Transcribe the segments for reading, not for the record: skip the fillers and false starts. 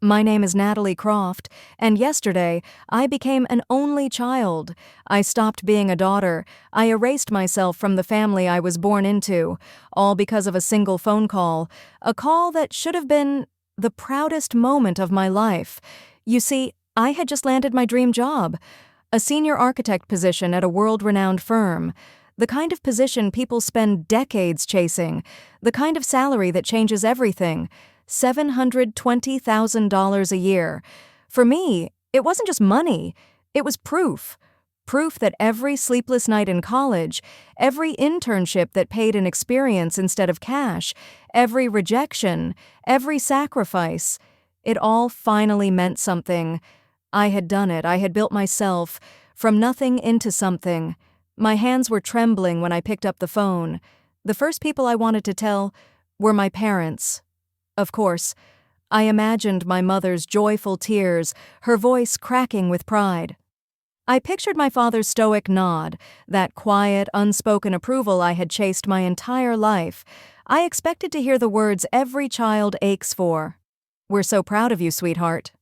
My name is Natalie Croft, and yesterday I became an only child. I stopped being a daughter. I erased myself from the family I was born into, all because of a single phone call, a call that should have been the proudest moment of my life. You see, I had just landed my dream job, a senior architect position at a world-renowned firm. The kind of position people spend decades chasing, the kind of salary that changes everything. $720,000 a year. For me, it wasn't just money, it was proof. Proof that every sleepless night in college, every internship that paid in experience instead of cash, every rejection, every sacrifice, it all finally meant something. I had done it. I had built myself from nothing into something. My hands were trembling when I picked up the phone. The first people I wanted to tell were my parents. Of course, I imagined my mother's joyful tears, her voice cracking with pride. I pictured my father's stoic nod, that quiet, unspoken approval I had chased my entire life. I expected to hear the words every child aches for. "We're so proud of you, sweetheart."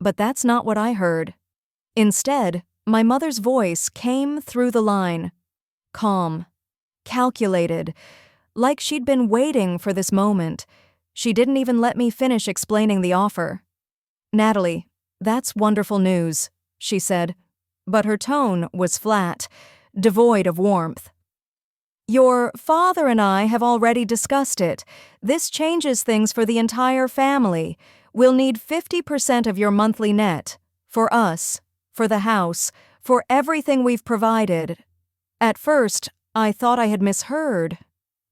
But that's not what I heard. Instead, my mother's voice came through the line. Calm, calculated, like she'd been waiting for this moment. She didn't even let me finish explaining the offer. "Natalie, that's wonderful news," she said, but her tone was flat, devoid of warmth. "Your father and I have already discussed it. This changes things for the entire family. We'll need 50% of your monthly net. For us, for the house, for everything we've provided." At first, I thought I had misheard.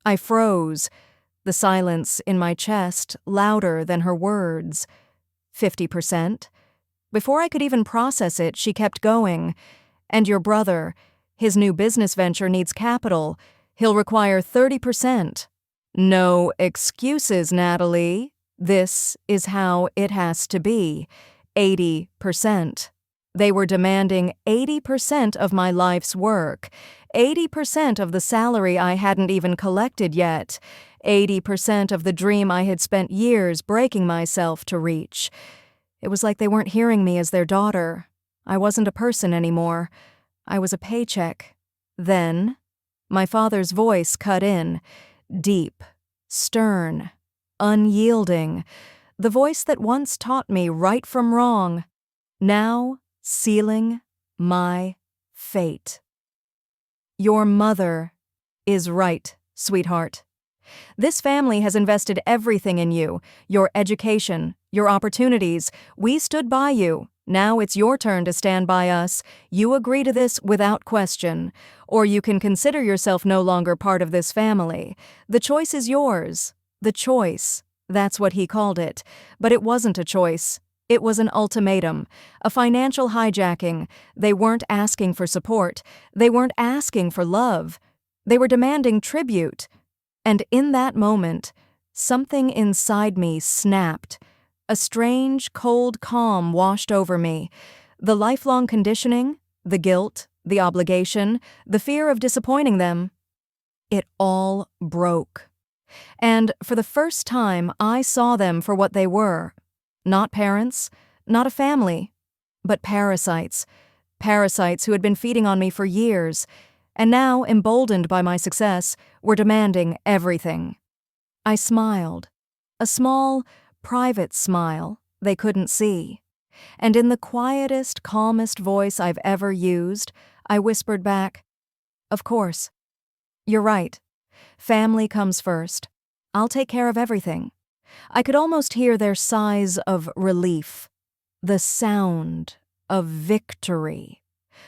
I froze. The silence in my chest louder than her words. 50%? Before I could even process it, she kept going. "And your brother, his new business venture needs capital. He'll require 30%. No excuses, Natalie. This is how it has to be. 80%. They were demanding 80% of my life's work, 80% of the salary I hadn't even collected yet, 80% of the dream I had spent years breaking myself to reach. It was like they weren't hearing me as their daughter. I wasn't a person anymore. I was a paycheck. Then, my father's voice cut in, deep, stern, unyielding, the voice that once taught me right from wrong, now sealing my fate. "Your mother is right, sweetheart. This family has invested everything in you, your education, your opportunities. We stood by you. Now it's your turn to stand by us. You agree to this without question, or you can consider yourself no longer part of this family. The choice is yours." The choice, that's what he called it. But it wasn't a choice. It was an ultimatum, a financial hijacking. They weren't asking for support. They weren't asking for love. They were demanding tribute. And in that moment, something inside me snapped. A strange, cold calm washed over me. The lifelong conditioning, the guilt, the obligation, the fear of disappointing them. It all broke. And for the first time, I saw them for what they were. Not parents, not a family, but parasites. Parasites who had been feeding on me for years, and now, emboldened by my success, were demanding everything. I smiled. A small, private smile they couldn't see. And in the quietest, calmest voice I've ever used, I whispered back, "Of course. You're right. Family comes first. I'll take care of everything." I could almost hear their sighs of relief, the sound of victory.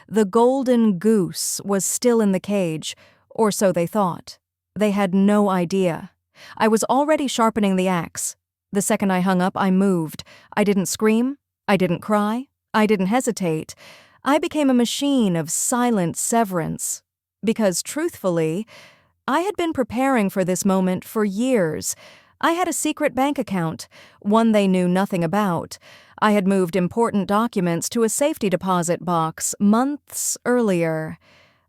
The golden goose was still in the cage, or so they thought. They had no idea. I was already sharpening the axe. The second I hung up, I moved. I didn't scream. I didn't cry. I didn't hesitate. I became a machine of silent severance. Because, truthfully, I had been preparing for this moment for years. I had a secret bank account, one they knew nothing about. I had moved important documents to a safety deposit box months earlier.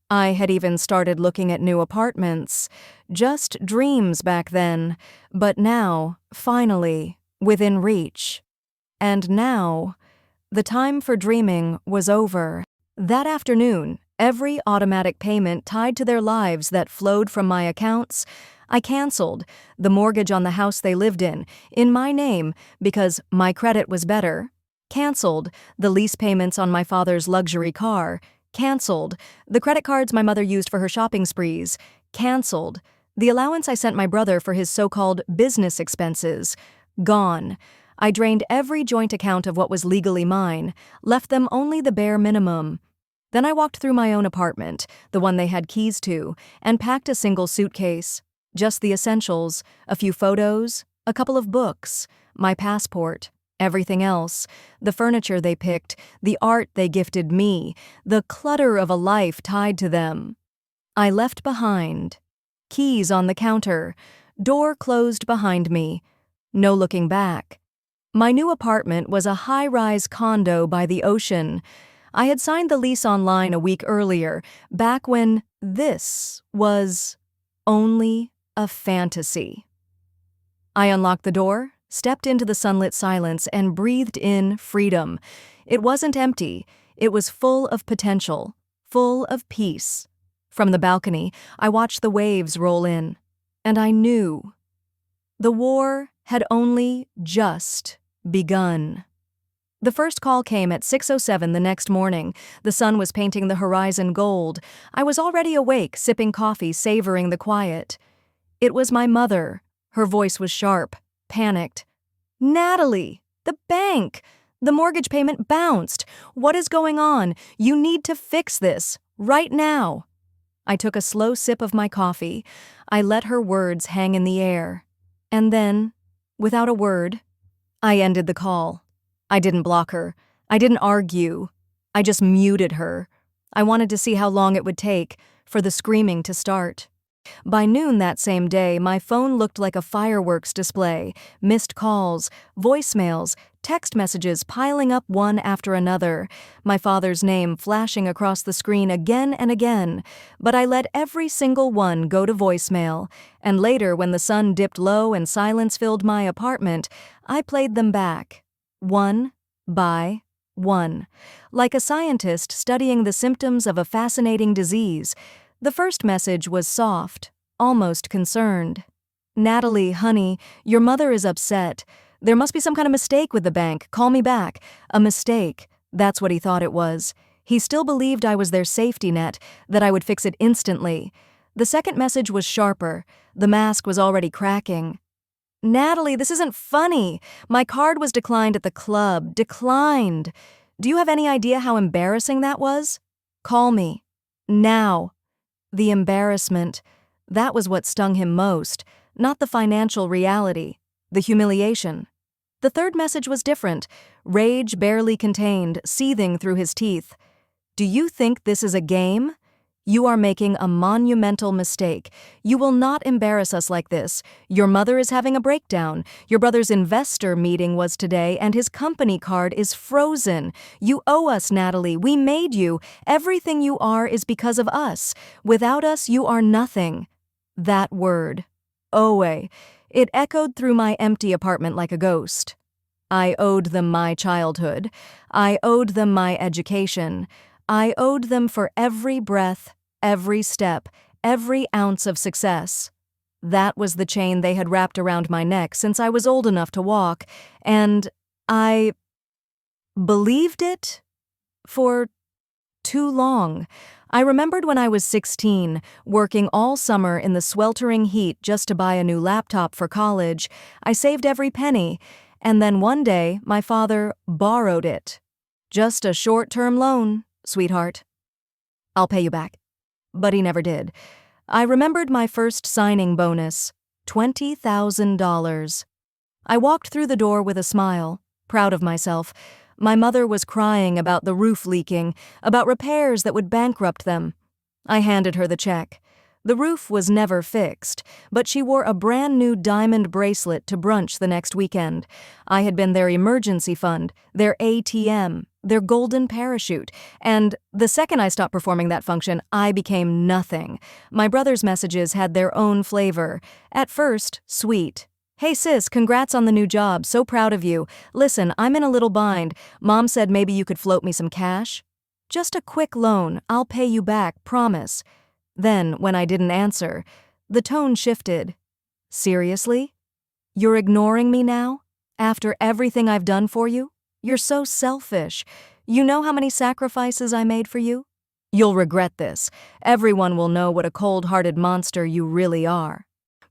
I had even started looking at new apartments. Just dreams back then, but now, finally, within reach. And now, the time for dreaming was over. That afternoon, every automatic payment tied to their lives that flowed from my accounts, I canceled. The mortgage on the house they lived in my name, because my credit was better. Canceled. The lease payments on my father's luxury car. Canceled. The credit cards my mother used for her shopping sprees. Canceled. The allowance I sent my brother for his so-called business expenses. Gone. I drained every joint account of what was legally mine, left them only the bare minimum. Then I walked through my own apartment, the one they had keys to, and packed a single suitcase. Just the essentials, a few photos, a couple of books, my passport, everything else, the furniture they picked, the art they gifted me, the clutter of a life tied to them. I left behind. Keys on the counter, door closed behind me. No looking back. My new apartment was a high-rise condo by the ocean. I had signed the lease online a week earlier, back when this was only a fantasy. I unlocked the door, stepped into the sunlit silence, and breathed in freedom. It wasn't empty. It was full of potential, full of peace. From the balcony, I watched the waves roll in, and I knew the war had only just begun. The first call came at 6:07 the next morning. The sun was painting the horizon gold. I was already awake, sipping coffee, savoring the quiet. It was my mother. Her voice was sharp, panicked. "Natalie, the bank! The mortgage payment bounced. What is going on? You need to fix this, right now." I took a slow sip of my coffee. I let her words hang in the air. And then, without a word, I ended the call. I didn't block her. I didn't argue. I just muted her. I wanted to see how long it would take for the screaming to start. By noon that same day, my phone looked like a fireworks display. Missed calls, voicemails, text messages piling up one after another. My father's name flashing across the screen again and again. But I let every single one go to voicemail. And later, when the sun dipped low and silence filled my apartment, I played them back, one by one. Like a scientist studying the symptoms of a fascinating disease. The first message was soft, almost concerned. "Natalie, honey, your mother is upset. There must be some kind of mistake with the bank. Call me back." A mistake. That's what he thought it was. He still believed I was their safety net, that I would fix it instantly. The second message was sharper. The mask was already cracking. "Natalie, this isn't funny. My card was declined at the club. Declined. Do you have any idea how embarrassing that was? Call me. Now." The embarrassment. That was what stung him most, not the financial reality, the humiliation. The third message was different, rage barely contained, seething through his teeth. "Do you think this is a game? You are making a monumental mistake. You will not embarrass us like this. Your mother is having a breakdown. Your brother's investor meeting was today, and his company card is frozen. You owe us, Natalie. We made you. Everything you are is because of us. Without us, you are nothing." That word, owe, it echoed through my empty apartment like a ghost. I owed them my childhood. I owed them my education. I owed them for every breath, every step, every ounce of success. That was the chain they had wrapped around my neck since I was old enough to walk, and I believed it for too long. I remembered when I was 16, working all summer in the sweltering heat just to buy a new laptop for college. I saved every penny, and then one day my father borrowed it. "Just a short-term loan, sweetheart. I'll pay you back." But he never did. I remembered my first signing bonus, $20,000. I walked through the door with a smile, proud of myself. My mother was crying about the roof leaking, about repairs that would bankrupt them. I handed her the check. The roof was never fixed, but she wore a brand new diamond bracelet to brunch the next weekend. I had been their emergency fund, their ATM, their golden parachute, and the second I stopped performing that function, I became nothing. My brother's messages had their own flavor. At first, sweet. Hey sis, congrats on the new job, so proud of you. Listen, I'm in a little bind. Mom said maybe you could float me some cash? Just a quick loan, I'll pay you back, promise. Then, when I didn't answer, the tone shifted. Seriously? You're ignoring me now? After everything I've done for you? You're so selfish. You know how many sacrifices I made for you? You'll regret this. Everyone will know what a cold-hearted monster you really are.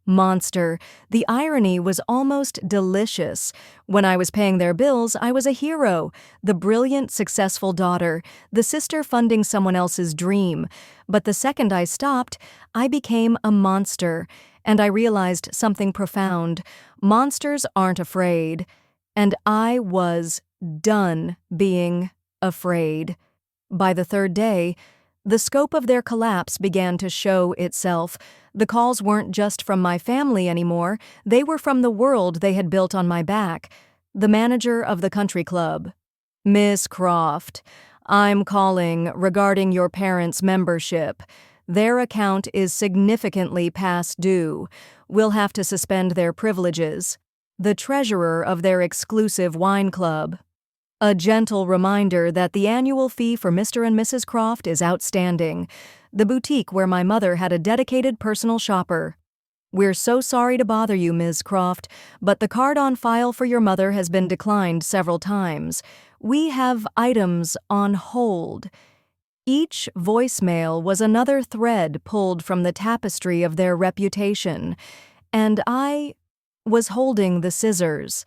Monster. The irony was almost delicious. When I was paying their bills, I was a hero, the brilliant, successful daughter, the sister funding someone else's dream. But the second I stopped, I became a monster, and I realized something profound. Monsters aren't afraid. And I was done being afraid. By the third day, the scope of their collapse began to show itself. The calls weren't just from my family anymore, they were from the world they had built on my back. The manager of the country club. Miss Croft, I'm calling regarding your parents' membership. Their account is significantly past due. We'll have to suspend their privileges. The treasurer of their exclusive wine club. A gentle reminder that the annual fee for Mr. and Mrs. Croft is outstanding. The boutique where my mother had a dedicated personal shopper. We're so sorry to bother you, Ms. Croft, but the card on file for your mother has been declined several times. We have items on hold. Each voicemail was another thread pulled from the tapestry of their reputation, and I was holding the scissors.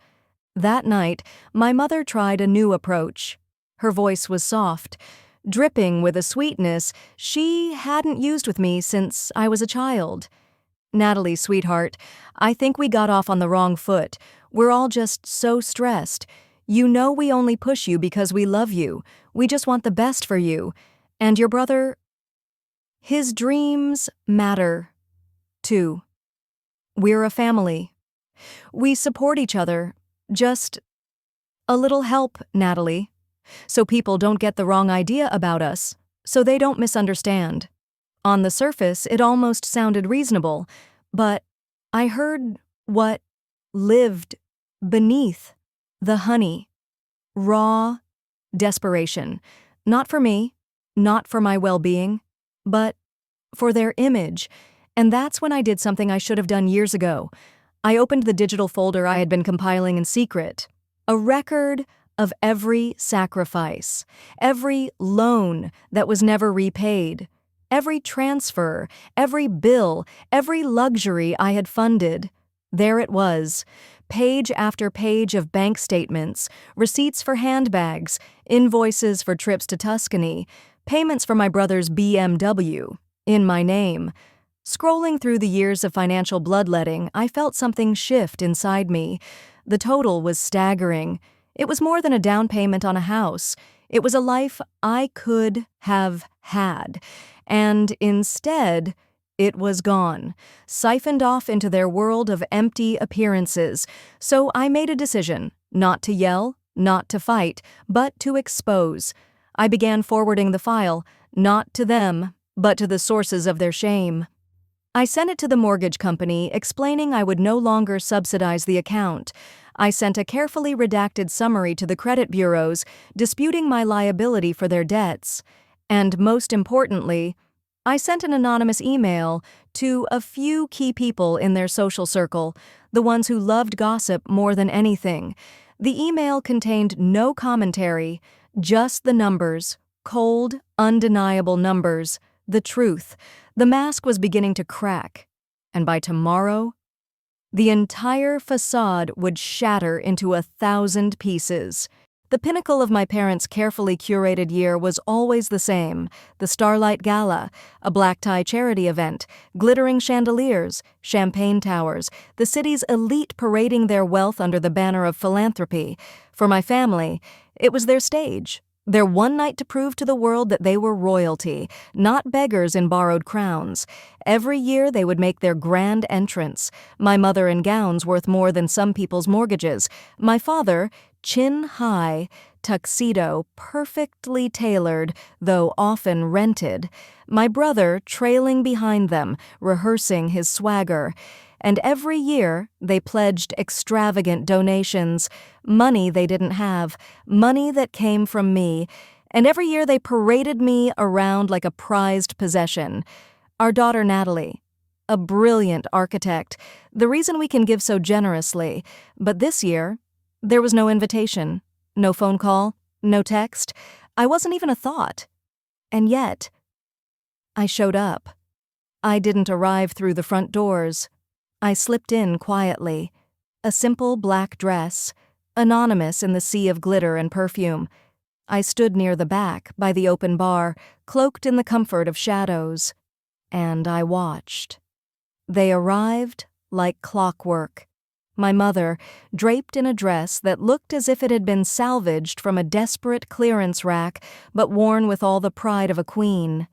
That night, my mother tried a new approach. Her voice was soft, dripping with a sweetness she hadn't used with me since I was a child. Natalie, sweetheart, I think we got off on the wrong foot. We're all just so stressed. You know we only push you because we love you. We just want the best for you. And your brother, his dreams matter, too. We're a family. We support each other. Just a little help, Natalie, so people don't get the wrong idea about us, so they don't misunderstand. On the surface, it almost sounded reasonable, but I heard what lived beneath the honey. Raw desperation. Not for me, not for my well-being, but for their image. And that's when I did something I should have done years ago. I opened the digital folder I had been compiling in secret. A record of every sacrifice, every loan that was never repaid, every transfer, every bill, every luxury I had funded. There it was, page after page of bank statements, receipts for handbags, invoices for trips to Tuscany, payments for my brother's BMW, in my name. Scrolling through the years of financial bloodletting, I felt something shift inside me. The total was staggering. It was more than a down payment on a house. It was a life I could have had. And instead, it was gone, siphoned off into their world of empty appearances. So I made a decision, not to yell, not to fight, but to expose. I began forwarding the file, not to them, but to the sources of their shame. I sent it to the mortgage company, explaining I would no longer subsidize the account. I sent a carefully redacted summary to the credit bureaus, disputing my liability for their debts. And most importantly, I sent an anonymous email to a few key people in their social circle, the ones who loved gossip more than anything. The email contained no commentary, just the numbers, cold, undeniable numbers, the truth. The mask was beginning to crack, and by tomorrow, the entire facade would shatter into 1,000 pieces. The pinnacle of my parents' carefully curated year was always the same: the Starlight Gala, a black-tie charity event, glittering chandeliers, champagne towers, the city's elite parading their wealth under the banner of philanthropy. For my family, it was their stage. Their one night to prove to the world that they were royalty, not beggars in borrowed crowns. Every year they would make their grand entrance. My mother in gowns worth more than some people's mortgages. My father, chin high, tuxedo perfectly tailored, though often rented. My brother trailing behind them, rehearsing his swagger. and every year they pledged extravagant donations, money they didn't have, money that came from me, and every year they paraded me around like a prized possession. Our daughter Natalie, a brilliant architect, the reason we can give so generously, but this year, there was no invitation, no phone call, no text. I wasn't even a thought. And yet, I showed up. I didn't arrive through the front doors. I slipped in quietly. A simple black dress, anonymous in the sea of glitter and perfume. I stood near the back, by the open bar, cloaked in the comfort of shadows. And I watched. They arrived like clockwork. My mother, draped in a dress that looked as if it had been salvaged from a desperate clearance rack, but worn with all the pride of a queen.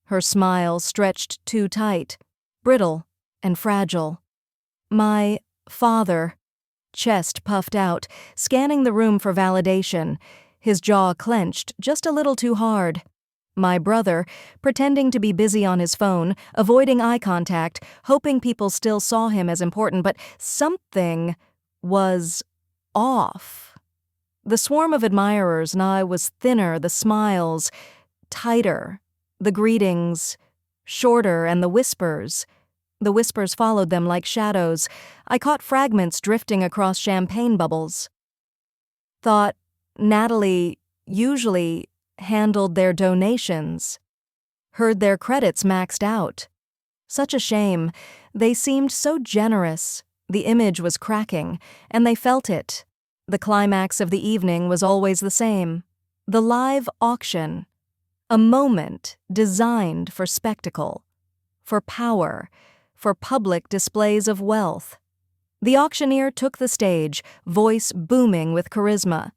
Her smile stretched too tight, brittle and fragile. My father, chest puffed out, scanning the room for validation, his jaw clenched just a little too hard. My brother, pretending to be busy on his phone, avoiding eye contact, hoping people still saw him as important, but something was off. The swarm of admirers now was thinner, the smiles tighter, the greetings shorter, and the whispers followed them like shadows. I caught fragments drifting across champagne bubbles. Thought Natalie usually handled their donations. Heard their credits maxed out. Such a shame. They seemed so generous. The image was cracking, and they felt it. The climax of the evening was always the same. The live auction. A moment designed for spectacle, for power, for public displays of wealth. The auctioneer took the stage, voice booming with charisma.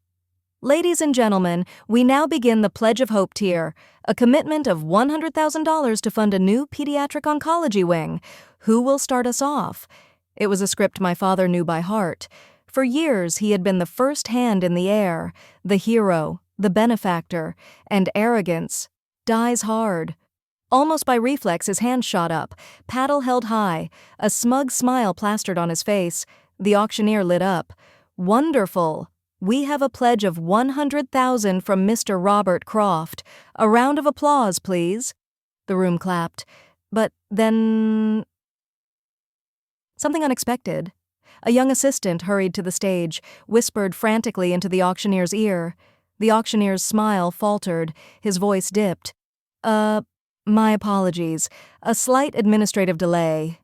Ladies and gentlemen, we now begin the Pledge of Hope tier, a commitment of $100,000 to fund a new pediatric oncology wing. Who will start us off? It was a script my father knew by heart. For years, he had been the first hand in the air, the hero, the benefactor, and arrogance dies hard. Almost by reflex, his hand shot up, paddle held high, a smug smile plastered on his face. The auctioneer lit up. Wonderful! We have a pledge of $100,000 from Mr. Robert Croft. A round of applause, please. The room clapped. But then something unexpected. A young assistant hurried to the stage, whispered frantically into the auctioneer's ear. The auctioneer's smile faltered, his voice dipped. My apologies. A slight administrative delay.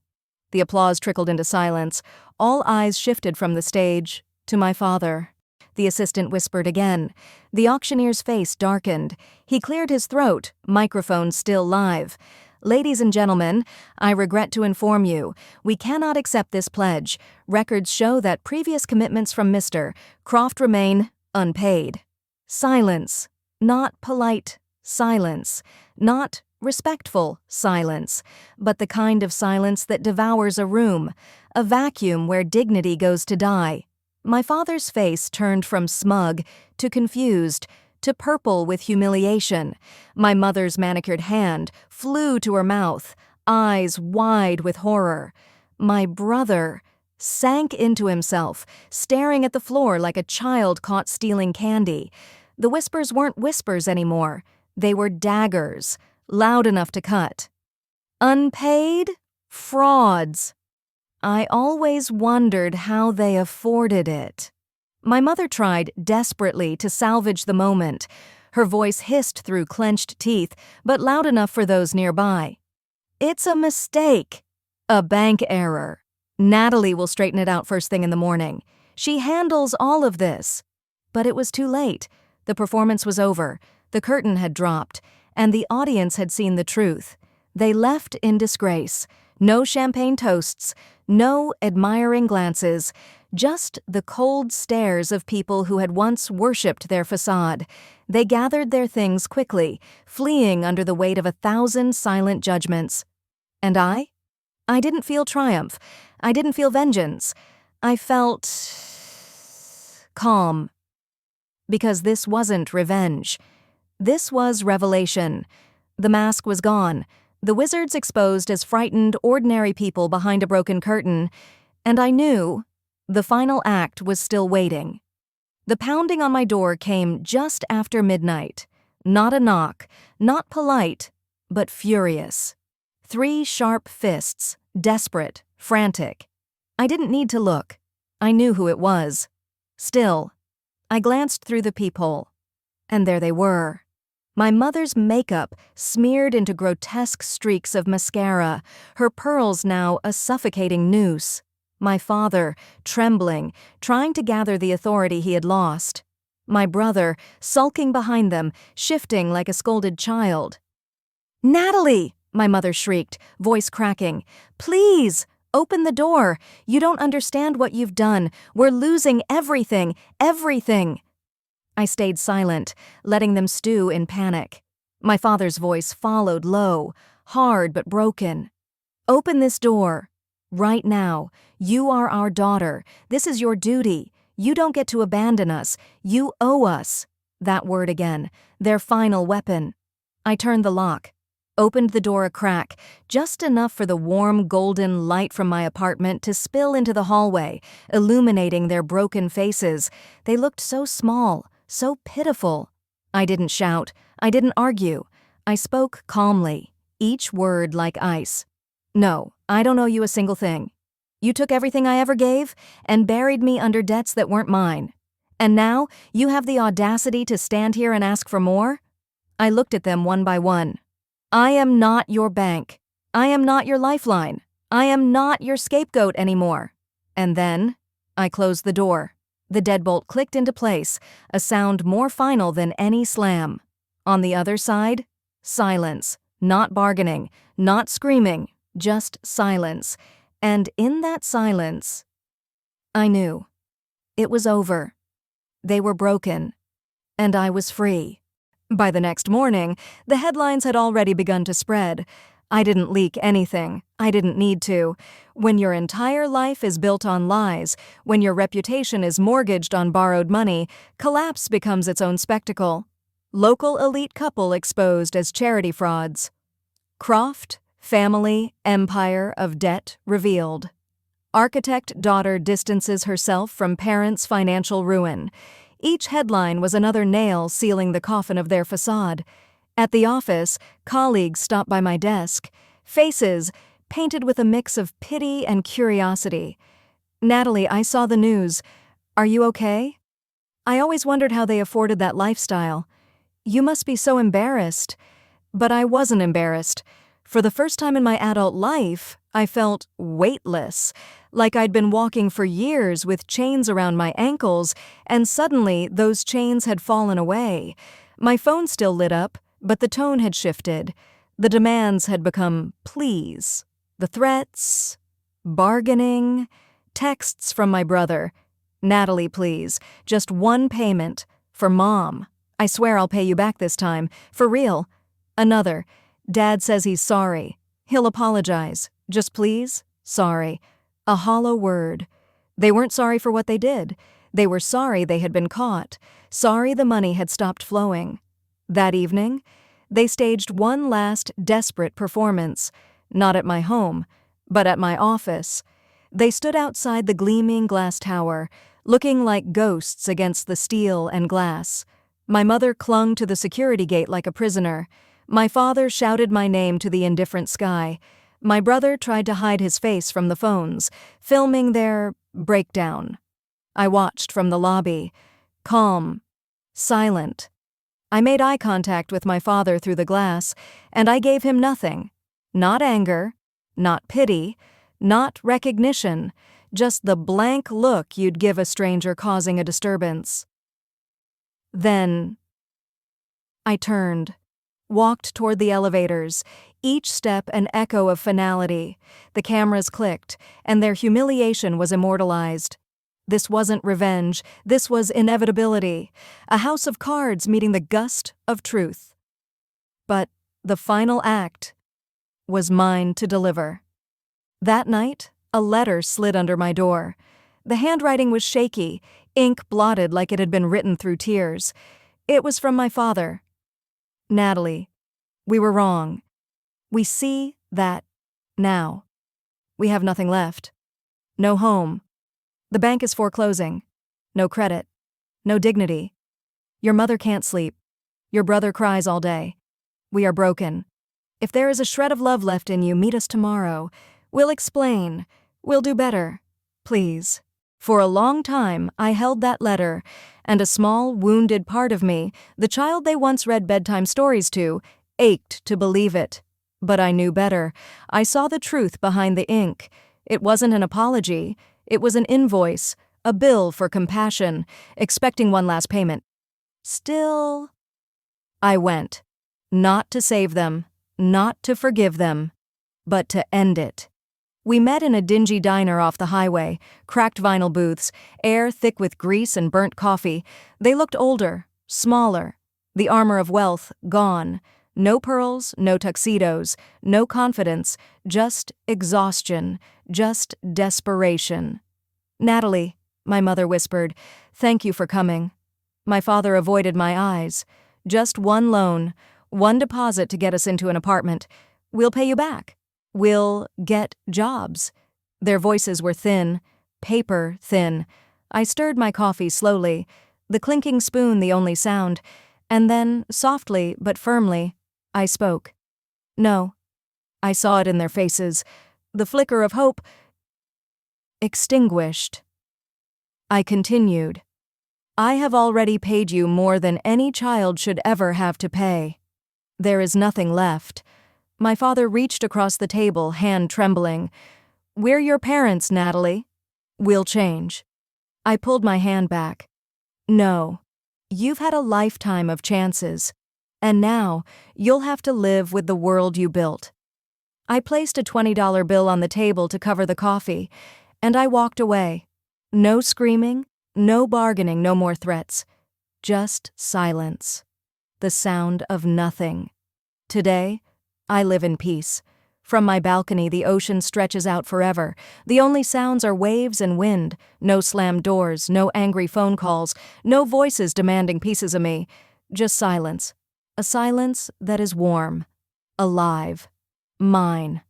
The applause trickled into silence. All eyes shifted from the stage to my father. The assistant whispered again. The auctioneer's face darkened. He cleared his throat, microphone still live. Ladies and gentlemen, I regret to inform you, we cannot accept this pledge. Records show that previous commitments from Mr. Croft remain unpaid. Silence. Not polite silence. Not respectful silence, but the kind of silence that devours a room, a vacuum where dignity goes to die. My father's face turned from smug to confused to purple with humiliation. My mother's manicured hand flew to her mouth, eyes wide with horror. My brother sank into himself, staring at the floor like a child caught stealing candy. The whispers weren't whispers anymore. They were daggers, loud enough to cut. Unpaid? Frauds. I always wondered how they afforded it. My mother tried desperately to salvage the moment. Her voice hissed through clenched teeth, but loud enough for those nearby. It's a mistake. A bank error. Natalie will straighten it out first thing in the morning. She handles all of this. But it was too late. The performance was over. The curtain had dropped, and the audience had seen the truth. They left in disgrace. No champagne toasts, no admiring glances, just the cold stares of people who had once worshipped their facade. They gathered their things quickly, fleeing under the weight of 1,000 silent judgments. And I didn't feel triumph. I didn't feel vengeance. I felt calm. Because this wasn't revenge. This was revelation. The mask was gone. The wizards exposed as frightened, ordinary people behind a broken curtain, and I knew the final act was still waiting. The pounding on my door came just after midnight. Not a knock, not polite, but furious. 3 sharp fists, desperate, frantic. I didn't need to look. I knew who it was. Still, I glanced through the peephole, and there they were. My mother's makeup smeared into grotesque streaks of mascara, her pearls now a suffocating noose. My father, trembling, trying to gather the authority he had lost. My brother, sulking behind them, shifting like a scolded child. "Natalie!" my mother shrieked, voice cracking. "Please, open the door. You don't understand what you've done. We're losing everything, everything." I stayed silent, letting them stew in panic. My father's voice followed low, hard but broken. "Open this door. Right now. You are our daughter. This is your duty. You don't get to abandon us. You owe us." That word again, their final weapon. I turned the lock, opened the door a crack, just enough for the warm golden light from my apartment to spill into the hallway, illuminating their broken faces. They looked so small, so pitiful. I didn't shout. I didn't argue. I spoke calmly, each word like ice. "No, I don't owe you a single thing. You took everything I ever gave and buried me under debts that weren't mine. And now you have the audacity to stand here and ask for more?" I looked at them one by one. "I am not your bank. I am not your lifeline. I am not your scapegoat anymore." And then I closed the door. The deadbolt clicked into place, a sound more final than any slam. On the other side, silence, not bargaining, not screaming, just silence. And in that silence, I knew. It was over. They were broken. And I was free. By the next morning, the headlines had already begun to spread. I didn't leak anything. I didn't need to. When your entire life is built on lies, when your reputation is mortgaged on borrowed money, collapse becomes its own spectacle. Local elite couple exposed as charity frauds. Croft, family, empire of debt revealed. Architect daughter distances herself from parents' financial ruin. Each headline was another nail sealing the coffin of their facade. At the office, colleagues stopped by my desk, faces painted with a mix of pity and curiosity. "Natalie, I saw the news. Are you okay? I always wondered how they afforded that lifestyle. You must be so embarrassed." But I wasn't embarrassed. For the first time in my adult life, I felt weightless, like I'd been walking for years with chains around my ankles, and suddenly those chains had fallen away. My phone still lit up, but the tone had shifted. The demands had become please. The threats, bargaining, texts from my brother. "Natalie, please, just one payment. For Mom. I swear I'll pay you back this time. For real." Another. "Dad says he's sorry. He'll apologize. Just please, sorry." A hollow word. They weren't sorry for what they did. They were sorry they had been caught. Sorry the money had stopped flowing. That evening, they staged one last desperate performance. Not at my home, but at my office. They stood outside the gleaming glass tower, looking like ghosts against the steel and glass. My mother clung to the security gate like a prisoner. My father shouted my name to the indifferent sky. My brother tried to hide his face from the phones, filming their breakdown. I watched from the lobby, calm, silent. I made eye contact with my father through the glass, and I gave him nothing. Not anger, not pity, not recognition, just the blank look you'd give a stranger causing a disturbance. Then I turned, walked toward the elevators, each step an echo of finality. The cameras clicked, and their humiliation was immortalized. This wasn't revenge, this was inevitability, a house of cards meeting the gust of truth. But the final act was mine to deliver. That night, a letter slid under my door. The handwriting was shaky, ink blotted like it had been written through tears. It was from my father. "Natalie, we were wrong. We see that now. We have nothing left. No home. The bank is foreclosing. No credit. No dignity. Your mother can't sleep. Your brother cries all day. We are broken. If there is a shred of love left in you, meet us tomorrow. We'll explain. We'll do better. Please. For a long time, I held that letter, and a small, wounded part of me, the child they once read bedtime stories to, ached to believe it. But I knew better. I saw the truth behind the ink. It wasn't an apology. It was an invoice, a bill for compassion, expecting one last payment. Still, I went. Not to save them, not to forgive them, but to end it. We met in a dingy diner off the highway, cracked vinyl booths, air thick with grease and burnt coffee. They looked older, smaller. The armor of wealth gone. No pearls, no tuxedos, no confidence, just exhaustion, just desperation. "Natalie," my mother whispered, "thank you for coming." My father avoided my eyes. "Just one loan, one deposit to get us into an apartment. We'll pay you back. We'll get jobs." Their voices were thin, paper thin. I stirred my coffee slowly, the clinking spoon the only sound, and then, softly but firmly, I spoke. "No." I saw it in their faces. The flicker of hope extinguished. I continued. "I have already paid you more than any child should ever have to pay. There is nothing left." My father reached across the table, hand trembling. "We're your parents, Natalie. We'll change." I pulled my hand back. "No. You've had a lifetime of chances. And now, you'll have to live with the world you built." I placed a $20 bill on the table to cover the coffee, and I walked away. No screaming, no bargaining, no more threats. Just silence. The sound of nothing. Today, I live in peace. From my balcony, the ocean stretches out forever. The only sounds are waves and wind. No slammed doors, no angry phone calls, no voices demanding pieces of me. Just silence. A silence that is warm, alive, mine.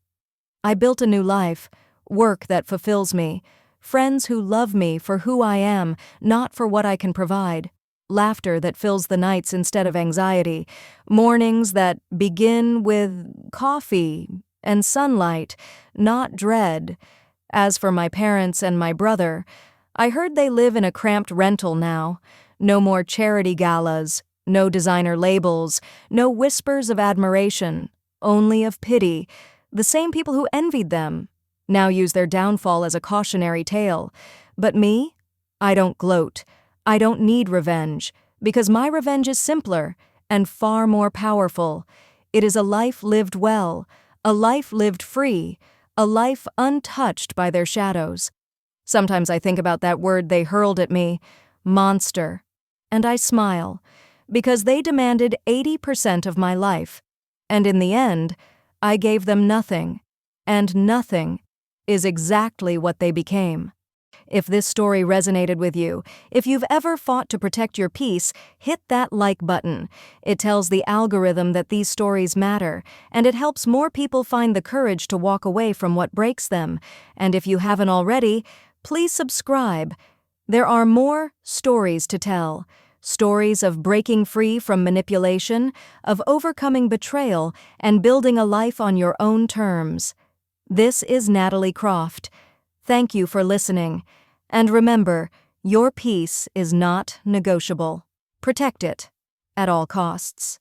I built a new life, work that fulfills me, friends who love me for who I am, not for what I can provide, laughter that fills the nights instead of anxiety, mornings that begin with coffee and sunlight, not dread. As for my parents and my brother, I heard they live in a cramped rental now. No more charity galas. No designer labels, no whispers of admiration, only of pity. The same people who envied them now use their downfall as a cautionary tale. But me? I don't gloat. I don't need revenge, because my revenge is simpler and far more powerful. It is a life lived well, a life lived free, a life untouched by their shadows. Sometimes I think about that word they hurled at me, monster, and I smile. Because they demanded 80% of my life, and in the end, I gave them nothing, and nothing is exactly what they became. If this story resonated with you, if you've ever fought to protect your peace, hit that like button. It tells the algorithm that these stories matter, and it helps more people find the courage to walk away from what breaks them. And if you haven't already, please subscribe. There are more stories to tell. Stories of breaking free from manipulation, of overcoming betrayal, and building a life on your own terms. This is Natalie Croft. Thank you for listening. And remember, your peace is not negotiable. Protect it at all costs.